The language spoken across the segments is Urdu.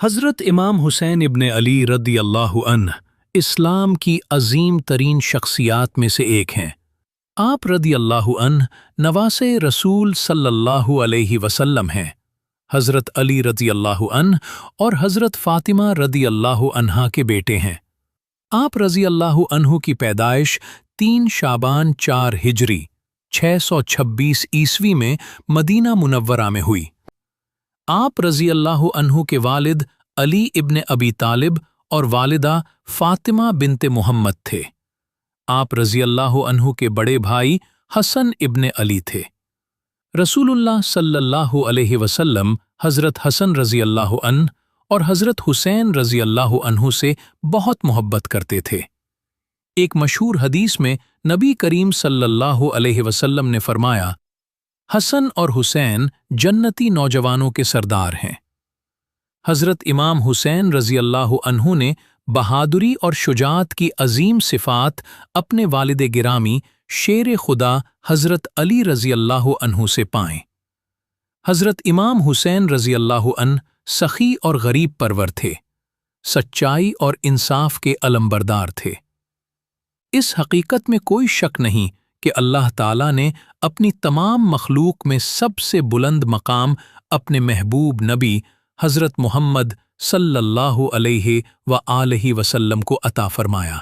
حضرت امام حسین ابن علی رضی اللہ عنہ اسلام کی عظیم ترین شخصیات میں سے ایک ہیں۔ آپ رضی اللہ عنہ نواسے رسول صلی اللہ علیہ وسلم ہیں۔ حضرت علی رضی اللہ عنہ اور حضرت فاطمہ رضی اللہ عنہا کے بیٹے ہیں۔ آپ رضی اللہ عنہ کی پیدائش 3 شعبان 4 ہجری 626 عیسوی میں مدینہ منورہ میں ہوئی۔ آپ رضی اللہ عنہ کے والد علی ابن ابی طالب اور والدہ فاطمہ بنت محمد تھے۔ آپ رضی اللہ عنہ کے بڑے بھائی حسن ابن علی تھے۔ رسول اللہ صلی اللہ علیہ وسلم حضرت حسن رضی اللہ عنہ اور حضرت حسین رضی اللہ عنہ سے بہت محبت کرتے تھے۔ ایک مشہور حدیث میں نبی کریم صلی اللہ علیہ وسلم نے فرمایا، حسن اور حسین جنتی نوجوانوں کے سردار ہیں۔ حضرت امام حسین رضی اللہ عنہ نے بہادری اور شجاعت کی عظیم صفات اپنے والد گرامی شیر خدا حضرت علی رضی اللہ عنہ سے پائیں۔ حضرت امام حسین رضی اللہ عنہ سخی اور غریب پرور تھے، سچائی اور انصاف کے علمبردار تھے۔ اس حقیقت میں کوئی شک نہیں کہ اللہ تعالیٰ نے اپنی تمام مخلوق میں سب سے بلند مقام اپنے محبوب نبی حضرت محمد صلی اللہ علیہ وآلہ وسلم کو عطا فرمایا،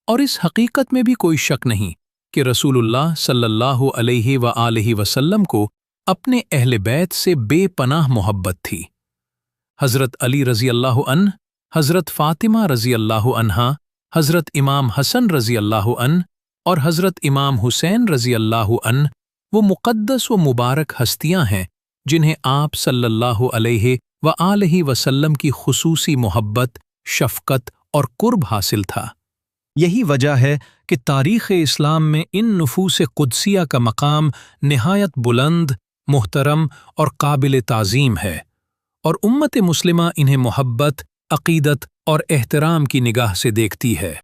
اور اس حقیقت میں بھی کوئی شک نہیں کہ رسول اللہ صلی اللہ علیہ وآلہ وسلم کو اپنے اہل بیت سے بے پناہ محبت تھی۔ حضرت علی رضی اللہ عنہ، حضرت فاطمہ رضی اللہ عنہا، حضرت امام حسن رضی اللہ عنہ اور حضرت امام حسین رضی اللہ عنہ وہ مقدس و مبارک ہستیاں ہیں جنہیں آپ صلی اللہ علیہ وآلہ وسلم کی خصوصی محبت، شفقت اور قرب حاصل تھا۔ یہی وجہ ہے کہ تاریخ اسلام میں ان نفوس قدسیہ کا مقام نہایت بلند، محترم اور قابل تعظیم ہے، اور امت مسلمہ انہیں محبت، عقیدت اور احترام کی نگاہ سے دیکھتی ہے۔